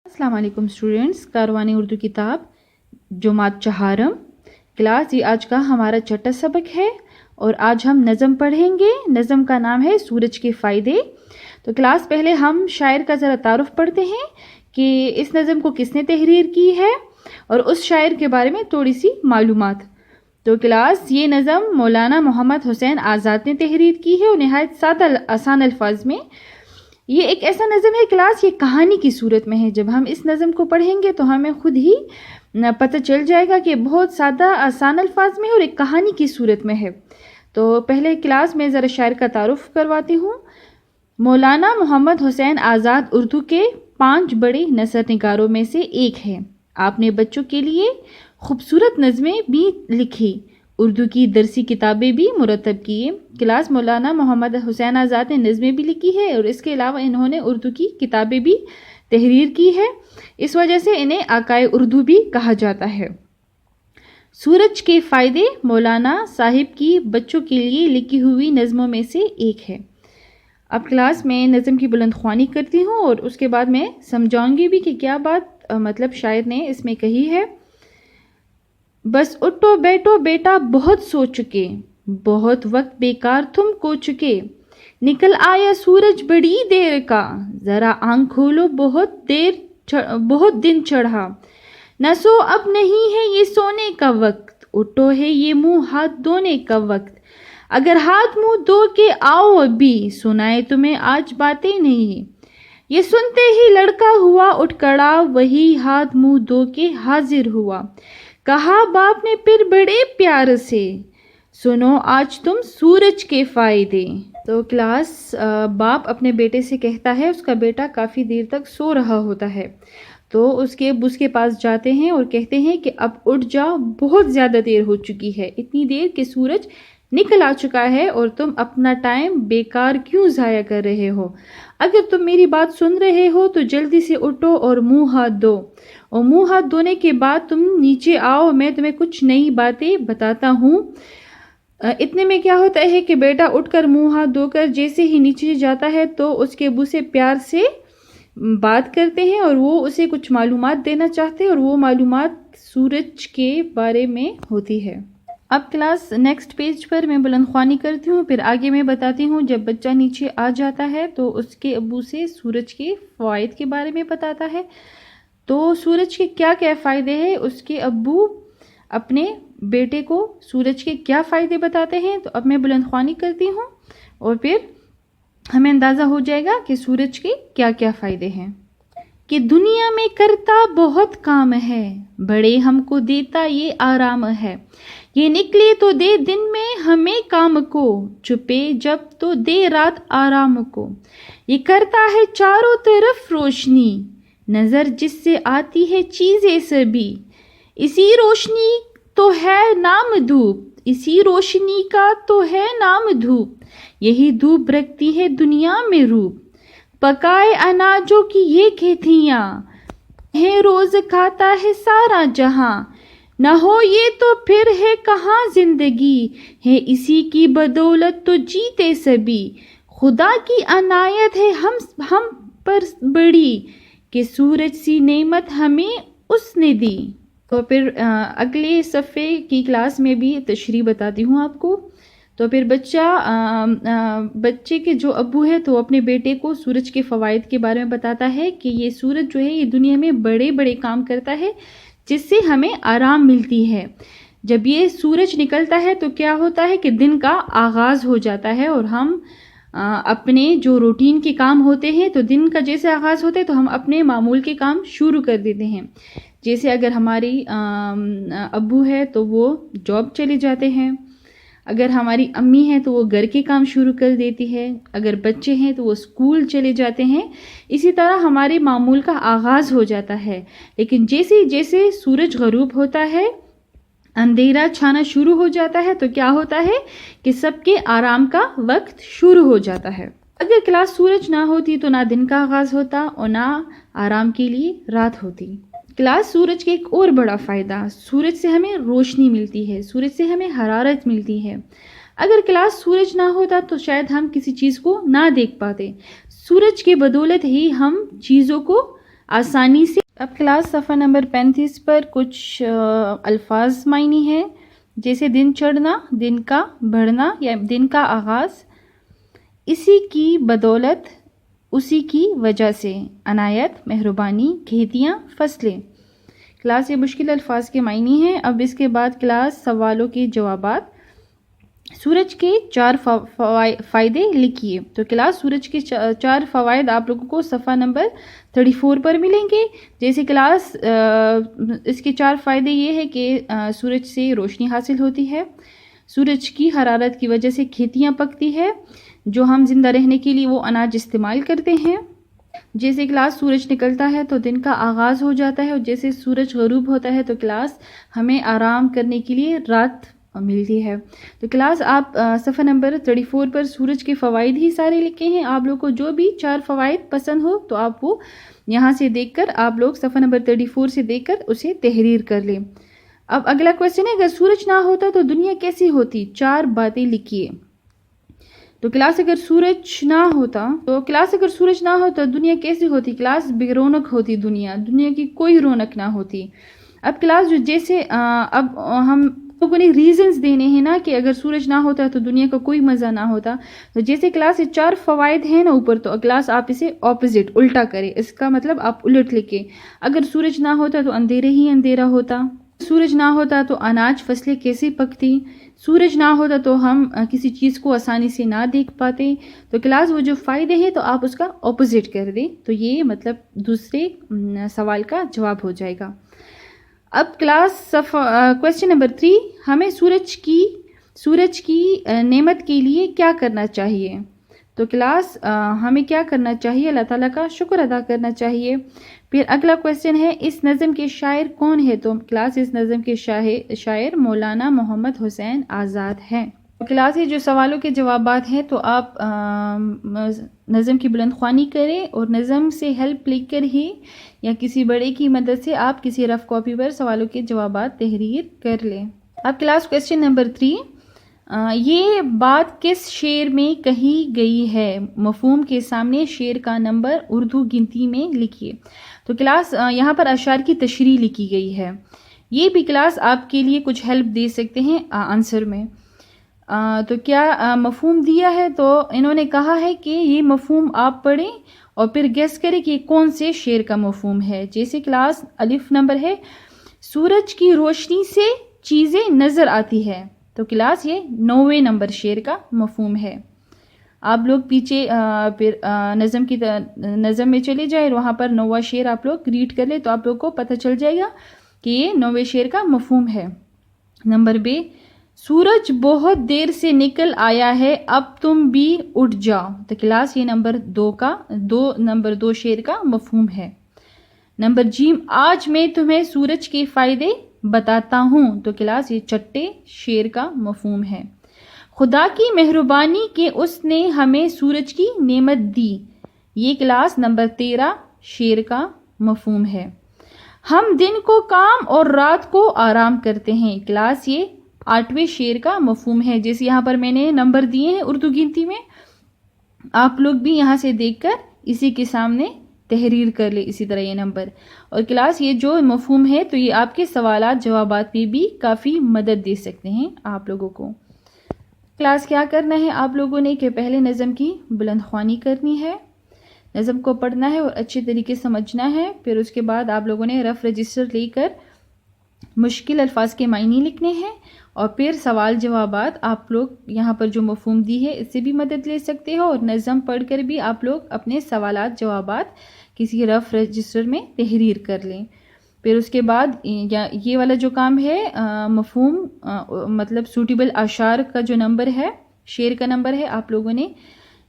अस्सलाम वालेकुम स्टूडेंट्स, कारवानी उर्दू किताब जुमात चहारम क्लास, ये आज का हमारा छठा सबक है और आज हम नज़म पढ़ेंगे। नज़म का नाम है सूरज के फ़ायदे। तो क्लास, पहले हम शायर का ज़रा तारुफ पढ़ते हैं कि इस नज़म को किसने तहरीर की है और उस शायर के बारे में थोड़ी सी मालूमात। तो क्लास, ये नज़म मौलाना मोहम्मद हुसैन आज़ाद ने तहरीर की है और नहायत सादा आसान अल्फाज में। ये एक ऐसा नज़म है क्लास, ये कहानी की सूरत में है। जब हम इस नज़म को पढ़ेंगे तो हमें खुद ही पता चल जाएगा कि बहुत सादा आसान अल्फाज में है और एक कहानी की सूरत में है। तो पहले क्लास में ज़रा शायर का तारुफ करवाती हूँ। मौलाना मोहम्मद हुसैन आज़ाद उर्दू के 5 बड़े नसर निगारों में से एक है। आपने बच्चों के लिए खूबसूरत नज़में भी लिखी, उर्दू की दरसी किताबें भी मुरतब की। क्लास, मौलाना मोहम्मद हुसैन आज़ाद ने नज़में भी लिखी है और इसके अलावा इन्होंने उर्दू की किताबें भी तहरीर की है। इस वजह से इन्हें आकाए उर्दू भी कहा जाता है। सूरज के फ़ायदे मौलाना साहिब की बच्चों के लिए लिखी हुई नज़मों में से एक है। अब क्लास में नज़म की बुलंद ख्वानी करती हूँ और उसके बाद मैं समझाऊंगी भी कि क्या बात मतलब शायर ने इसमें कही है। बस उठो बैठो बेटा, बहुत सो चुके, बहुत वक्त बेकार तुम को चुके। निकल आया सूरज बड़ी देर का, जरा आंख खोलो बहुत दिन चढ़ा। न सो अब नहीं है ये सोने का वक्त, उठो है ये मुंह हाथ धोने का वक्त। अगर हाथ मुंह धो के आओ अभी, सुनाए तुम्हें आज बातें नहीं। ये सुनते ही लड़का हुआ उठ खड़ा, वही हाथ मुंह धो के हाजिर हुआ। कहा बाप ने फिर बड़े प्यार से, सुनो आज तुम सूरज के फ़ायदे। तो क्लास, बाप अपने बेटे से कहता है, उसका बेटा काफ़ी देर तक सो रहा होता है। तो उसके पास जाते हैं और कहते हैं कि अब उठ जाओ, बहुत ज़्यादा देर हो चुकी है, इतनी देर कि सूरज निकल आ चुका है और तुम अपना टाइम बेकार क्यों ज़ाया कर रहे हो। अगर तुम मेरी बात सुन रहे हो तो जल्दी से उठो और मुंह हाथ धो, और मुंह हाथ धोने के बाद तुम नीचे आओ, मैं तुम्हें कुछ नई बातें बताता हूँ। इतने में क्या होता है कि बेटा उठकर मुंह हाथ धोकर जैसे ही नीचे जाता है तो उसके अब्बू से प्यार से बात करते हैं और वो उसे कुछ मालूमात देना चाहते हैं और वो मालूमात सूरज के बारे में होती है। अब क्लास, नेक्स्ट पेज पर मैं बुलंद ख्वानी करती हूँ, फिर आगे मैं बताती हूँ। जब बच्चा नीचे आ जाता है तो उसके अब्बू से सूरज के फ़वाइद के बारे में बताता है। तो सूरज के क्या क्या फ़ायदे हैं, उसके अब्बू अपने बेटे को सूरज के क्या फ़ायदे बताते हैं। तो अब मैं बुलंद ख्वानी करती हूँ और फिर हमें अंदाज़ा हो जाएगा कि सूरज के क्या क्या फ़ायदे हैं। कि दुनिया में करता बहुत काम है, बड़े हमको देता ये आराम है। ये निकले तो दे दिन में हमें काम को, छुपे जब तो दे रात आराम को। ये करता है चारों तरफ रोशनी, नज़र जिससे आती है चीज़ें सभी। इसी रोशनी तो है नाम धूप, इसी रोशनी का तो है नाम धूप। यही धूप रखती है दुनिया में रूप। पकाए अनाजों की ये खेतियाँ है, रोज खाता है सारा जहां। न हो ये तो फिर है कहाँ जिंदगी, है इसी की बदौलत तो जीते सभी। खुदा की अनायत है हम पर बड़ी, कि सूरज सी नेमत हमें उसने दी। तो फिर अगले सफ़े की क्लास में भी तशरीह बताती हूँ आपको। तो फिर बच्चे के जो अब्बू है तो अपने बेटे को सूरज के फ़वाइद के बारे में बताता है कि ये सूरज जो है ये दुनिया में बड़े बड़े काम करता है जिससे हमें आराम मिलती है। जब ये सूरज निकलता है तो क्या होता है कि दिन का आगाज़ हो जाता है और हम अपने जो रूटीन के काम होते हैं, तो दिन का जैसे आगाज़ होता है तो हम अपने मामूल के काम शुरू कर देते हैं। जैसे अगर हमारी अब्बू है तो वो जॉब चले जाते हैं, अगर हमारी अम्मी है तो वो घर के काम शुरू कर देती है, अगर बच्चे हैं तो वो स्कूल चले जाते हैं। इसी तरह हमारे मामूल का आगाज़ हो जाता है। लेकिन जैसे जैसे सूरज ग़रूब होता है, अंधेरा छाना शुरू हो जाता है, तो क्या होता है कि सबके आराम का वक्त शुरू हो जाता है। अगर क्लास सूरज ना होती तो ना दिन का आगाज़ होता और ना आराम के लिए रात होती। क्लास, सूरज के एक और बड़ा फ़ायदा, सूरज से हमें रोशनी मिलती है, सूरज से हमें हरारत मिलती है। अगर क्लास सूरज ना होता तो शायद हम किसी चीज़ को ना देख पाते। सूरज के बदौलत ही हम चीज़ों को آسانی سے. اب کلاس صفحہ نمبر 35 پر کچھ الفاظ معنی ہیں، جیسے دن چڑھنا، دن کا بڑھنا یا دن کا آغاز، اسی کی بدولت، اسی کی وجہ سے، عنایت، مہربانی، کھیتیاں، فصلیں. کلاس یہ مشکل الفاظ کے معنی ہیں. اب اس کے بعد کلاس سوالوں کے جوابات. سورج کے 4 فائدے لکھیے. تو کلاس سورج کے 4 فوائد آپ لوگوں کو صفحہ نمبر 34 پر ملیں گے. جیسے کلاس اس کے 4 فائدے یہ ہے کہ سورج سے روشنی حاصل ہوتی ہے، سورج کی حرارت کی وجہ سے کھیتیاں پکتی ہے، جو ہم زندہ رہنے کے لیے وہ اناج استعمال کرتے ہیں. جیسے کلاس سورج نکلتا ہے تو دن کا آغاز ہو جاتا ہے، اور جیسے سورج غروب ہوتا ہے تو کلاس ہمیں آرام کرنے کے لیے رات ملتی ہے. تو کلاس آپ صفحہ نمبر 34 پر سورج کے فوائد ہی سارے لکھے ہیں. آپ لوگ کو جو بھی 4 فوائد پسند ہو تو آپ وہ یہاں سے دیکھ کر، آپ لوگ صفحہ نمبر 34 سے دیکھ کر اسے تحریر کر لیں. اب اگلا کویسچن ہے، اگر سورج نہ ہوتا تو دنیا کیسی ہوتی؟ 4 باتیں لکھیے. تو کلاس اگر سورج نہ ہوتا دنیا کیسی ہوتی؟ کلاس بے رونق ہوتی، دنیا کی کوئی رونق نہ ہوتی. اب کلاس جیسے اب ہم لوگوں نے ریزنز دینے ہیں نا کہ اگر سورج نہ ہوتا تو دنیا کا کوئی مزہ نہ ہوتا. تو جیسے کلاس یہ 4 فوائد ہیں نا اوپر، تو کلاس آپ اسے اپوزٹ الٹا کریں. اس کا مطلب آپ الٹ لکھیں. اگر سورج نہ ہوتا تو اندھیرے ہی اندھیرا ہوتا، سورج نہ ہوتا تو اناج فصلیں کیسے پکتی، سورج نہ ہوتا تو ہم کسی چیز کو آسانی سے نہ دیکھ پاتے. تو کلاس وہ جو فائدے ہیں تو آپ اس کا اپوزٹ کر دیں، تو یہ مطلب دوسرے سوال کا جواب ہو جائے گا. اب کلاس کویسچن نمبر 3، ہمیں سورج کی نعمت کے لیے کیا کرنا چاہیے؟ تو کلاس ہمیں کیا کرنا چاہیے؟ اللہ تعالیٰ کا شکر ادا کرنا چاہیے. پھر اگلا کویسچن ہے، اس نظم کے شاعر کون ہے؟ تو کلاس اس نظم کے شاعر مولانا محمد حسین آزاد ہیں. کلاس یہ جو سوالوں کے جوابات ہیں تو آپ نظم کی بلند خوانی کریں، اور نظم سے ہیلپ لے کر ہی یا کسی بڑے کی مدد سے آپ کسی رف کاپی پر سوالوں کے جوابات تحریر کر لیں. اب کلاس کویسچن نمبر 3، یہ بات کس شعر میں کہی گئی ہے؟ مفہوم کے سامنے شعر کا نمبر اردو گنتی میں لکھیے. تو کلاس یہاں پر اشعار کی تشریح لکھی گئی ہے. یہ بھی کلاس آپ کے لیے کچھ ہیلپ دے سکتے ہیں آنسر میں. تو کیا مفہوم دیا ہے؟ تو انہوں نے کہا ہے کہ یہ مفہوم آپ پڑھیں اور پھر گیس کریں کہ کون سے شعر کا مفہوم ہے. جیسے کلاس الف نمبر ہے، سورج کی روشنی سے چیزیں نظر آتی ہے. تو کلاس یہ 9ویں نمبر شعر کا مفہوم ہے. آپ لوگ پیچھے پھر نظم میں چلے جائیں، وہاں پر 9واں شعر آپ لوگ ریڈ کر لیں تو آپ لوگ کو پتہ چل جائے گا کہ یہ 9ویں شعر کا مفہوم ہے. نمبر ب، سورج بہت دیر سے نکل آیا ہے، اب تم بھی اٹھ جاؤ. تو کلاس یہ نمبر 2 شعر کا مفہوم ہے. نمبر ج، آج میں تمہیں سورج کے فائدے بتاتا ہوں. تو کلاس یہ 6 شعر کا مفہوم ہے. خدا کی مہربانی کہ اس نے ہمیں سورج کی نعمت دی. یہ کلاس نمبر 13 شعر کا مفہوم ہے. ہم دن کو کام اور رات کو آرام کرتے ہیں. کلاس یہ 8ویں شعر کا مفہوم ہے. جیسے یہاں پر میں نے نمبر دیے ہیں اردو گنتی میں، آپ لوگ بھی یہاں سے دیکھ کر اسی کے سامنے تحریر کر لے اسی طرح یہ نمبر. اور کلاس یہ جو مفہوم ہے تو یہ آپ کے سوالات جوابات پہ بھی کافی مدد دے سکتے ہیں آپ لوگوں کو. کلاس کیا کرنا ہے آپ لوگوں نے کہ پہلے نظم کی بلند خوانی کرنی ہے، نظم کو پڑھنا ہے اور اچھے طریقے سمجھنا ہے. پھر اس کے بعد آپ لوگوں نے رف رجسٹر لے کر مشکل الفاظ کے معنی لکھنے ہیں، اور پھر سوال جوابات آپ لوگ یہاں پر جو مفہوم دی ہے اس سے بھی مدد لے سکتے ہو، اور نظم پڑھ کر بھی آپ لوگ اپنے سوالات جوابات کسی رف رجسٹر میں تحریر کر لیں. پھر اس کے بعد یہ والا جو کام ہے مفہوم مطلب سوٹیبل اشعار کا جو نمبر ہے، شعر کا نمبر ہے، آپ لوگوں نے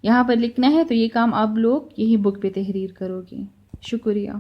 یہاں پر لکھنا ہے. تو یہ کام آپ لوگ یہی بک پہ تحریر کرو گے. شکریہ.